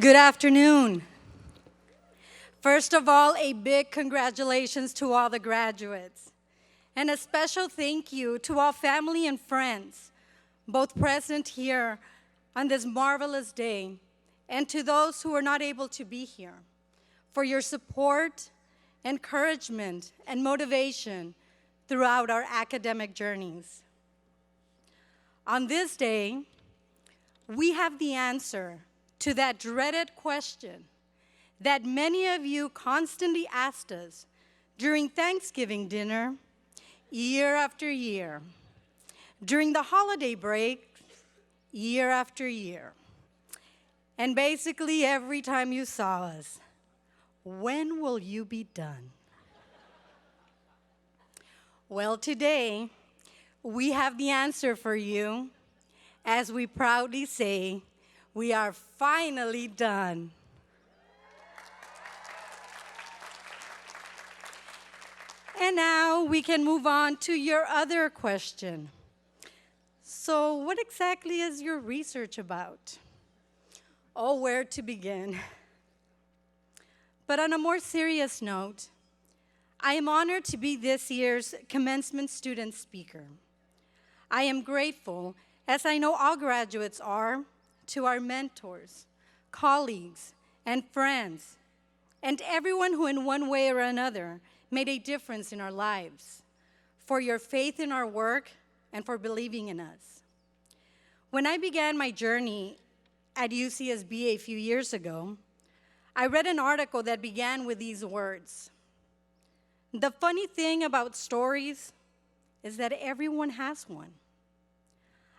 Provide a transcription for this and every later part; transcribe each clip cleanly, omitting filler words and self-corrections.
Good afternoon. First of all, a big congratulations to all the graduates. And a special thank you to all family and friends, both present here on this marvelous day, and to those who are not able to be here, for your support, encouragement, and motivation throughout our academic journeys. On this day, we have the answer to that dreaded question that many of you constantly asked us during Thanksgiving dinner, year after year, during the holiday break, year after year, and basically every time you saw us. When will you be done? Well, today, we have the answer for you, as we proudly say, we are finally done. And now we can move on to your other question. So, what exactly is your research about? Oh, where to begin? But on a more serious note, I am honored to be this year's commencement student speaker. I am grateful, as I know all graduates are, to our mentors, colleagues, and friends, and everyone who in one way or another made a difference in our lives, for your faith in our work and for believing in us. When I began my journey at UCSB a few years ago, I read an article that began with these words: "The funny thing about stories is that everyone has one."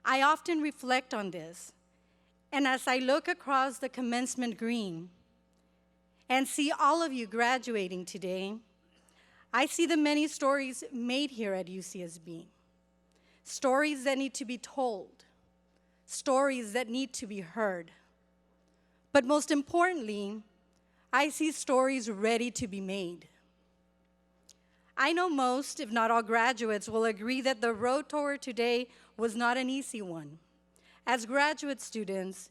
I often reflect on this, and as I look across the commencement green and see all of you graduating today, I see the many stories made here at UCSB. Stories that need to be told, stories that need to be heard. But most importantly, I see stories ready to be made. I know most, if not all graduates, will agree that the road toward today was not an easy one. As graduate students,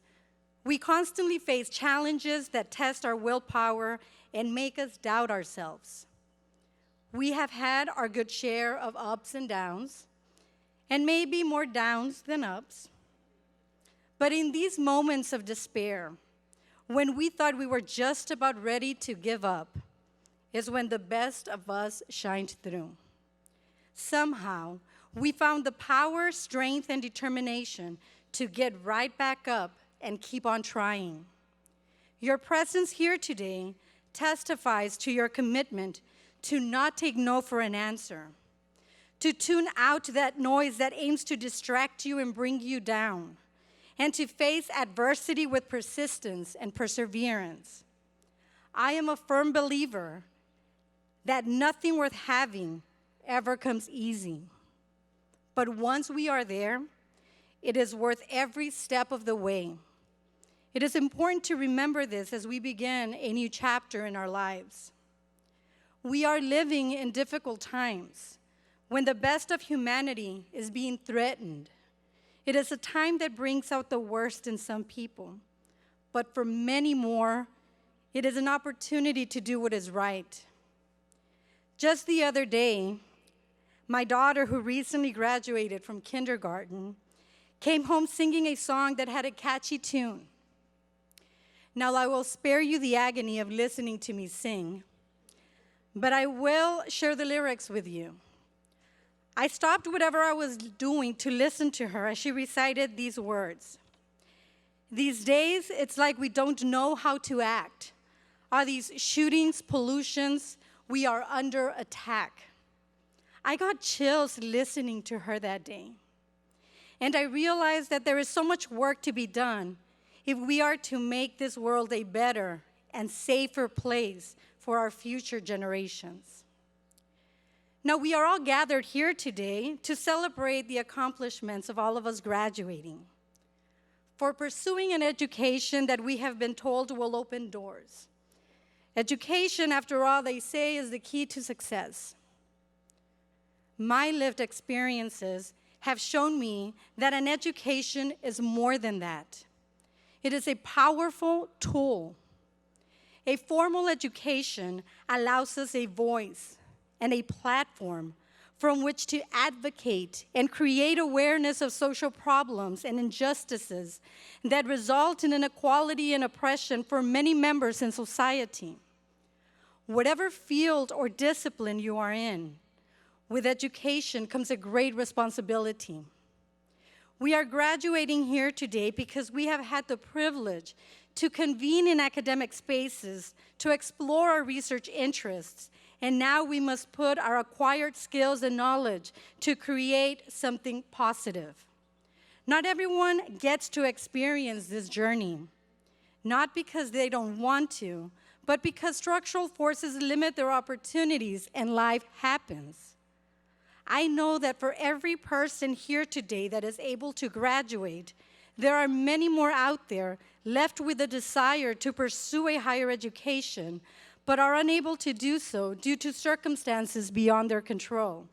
we constantly face challenges that test our willpower and make us doubt ourselves. We have had our good share of ups and downs, and maybe more downs than ups. But in these moments of despair, when we thought we were just about ready to give up, is when the best of us shined through. Somehow, we found the power, strength, and determination to get right back up and keep on trying. Your presence here today testifies to your commitment to not take no for an answer, to tune out that noise that aims to distract you and bring you down, and to face adversity with persistence and perseverance. I am a firm believer that nothing worth having ever comes easy. But once we are there, it is worth every step of the way. It is important to remember this as we begin a new chapter in our lives. We are living in difficult times when the best of humanity is being threatened. It is a time that brings out the worst in some people, but for many more, it is an opportunity to do what is right. Just the other day, my daughter, who recently graduated from kindergarten, came home singing a song that had a catchy tune. Now, I will spare you the agony of listening to me sing, but I will share the lyrics with you. I stopped whatever I was doing to listen to her as she recited these words. "These days, it's like we don't know how to act. Are these shootings, pollutions? We are under attack." I got chills listening to her that day. And I realized that there is so much work to be done if we are to make this world a better and safer place for our future generations. Now, we are all gathered here today to celebrate the accomplishments of all of us graduating, for pursuing an education that we have been told will open doors. Education, after all, they say, is the key to success. My lived experiences have shown me that an education is more than that. It is a powerful tool. A formal education allows us a voice and a platform from which to advocate and create awareness of social problems and injustices that result in inequality and oppression for many members in society. Whatever field or discipline you are in, with education comes a great responsibility. We are graduating here today because we have had the privilege to convene in academic spaces to explore our research interests, and now we must put our acquired skills and knowledge to create something positive. Not everyone gets to experience this journey, not because they don't want to, but because structural forces limit their opportunities and life happens. I know that for every person here today that is able to graduate, there are many more out there left with a desire to pursue a higher education, but are unable to do so due to circumstances beyond their control.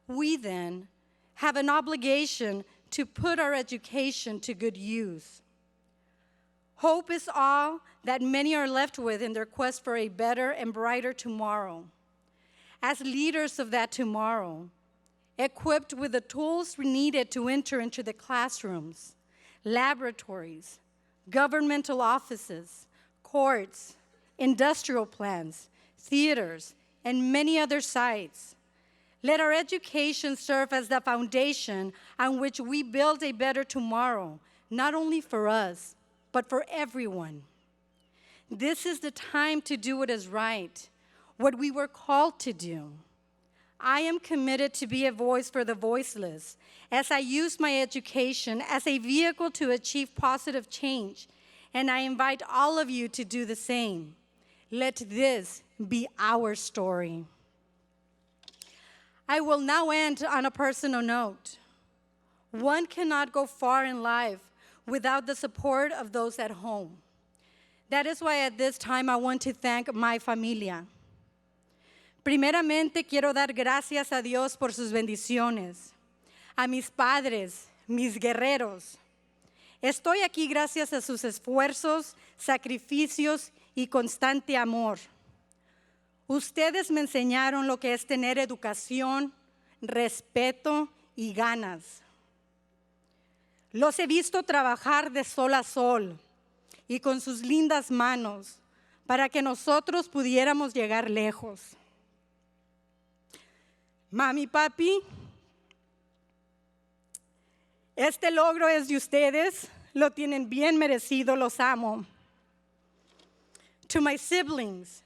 We then have an obligation to put our education to good use. Hope is all that many are left with in their quest for a better and brighter tomorrow. As leaders of that tomorrow, equipped with the tools needed to enter into the classrooms, laboratories, governmental offices, courts, industrial plants, theaters, and many other sites. Let our education serve as the foundation on which we build a better tomorrow, not only for us, but for everyone. This is the time to do what is right, what we were called to do. I am committed to be a voice for the voiceless as I use my education as a vehicle to achieve positive change, and I invite all of you to do the same. Let this be our story. I will now end on a personal note. One cannot go far in life without the support of those at home. That is why at this time I want to thank my familia. Primeramente, quiero dar gracias a Dios por sus bendiciones, a mis padres, mis guerreros. Estoy aquí gracias a sus esfuerzos, sacrificios y constante amor. Ustedes me enseñaron lo que es tener educación, respeto y ganas. Los he visto trabajar de sol a sol y con sus lindas manos para que nosotros pudiéramos llegar lejos. Mami, papi, este logro es de ustedes, lo tienen bien merecido, los amo. To my siblings,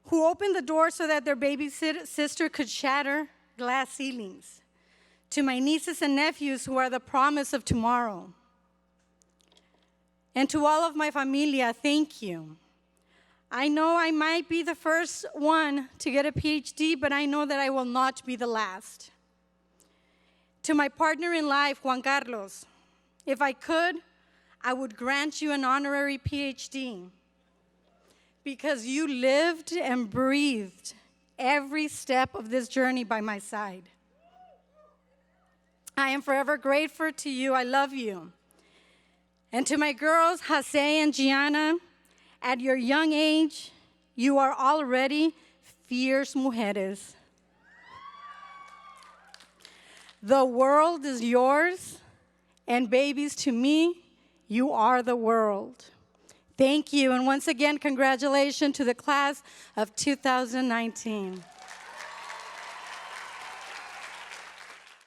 who opened the door so that their baby sister could shatter glass ceilings. To my nieces and nephews who are the promise of tomorrow. And to all of my familia, thank you. I know I might be the first one to get a PhD, but I know that I will not be the last. To my partner in life, Juan Carlos, if I could, I would grant you an honorary PhD because you lived and breathed every step of this journey by my side. I am forever grateful to you. I love you. And to my girls, Jose and Gianna, at your young age, you are already fierce mujeres. The world is yours, and babies, to me, you are the world. Thank you, and once again, congratulations to the class of 2019.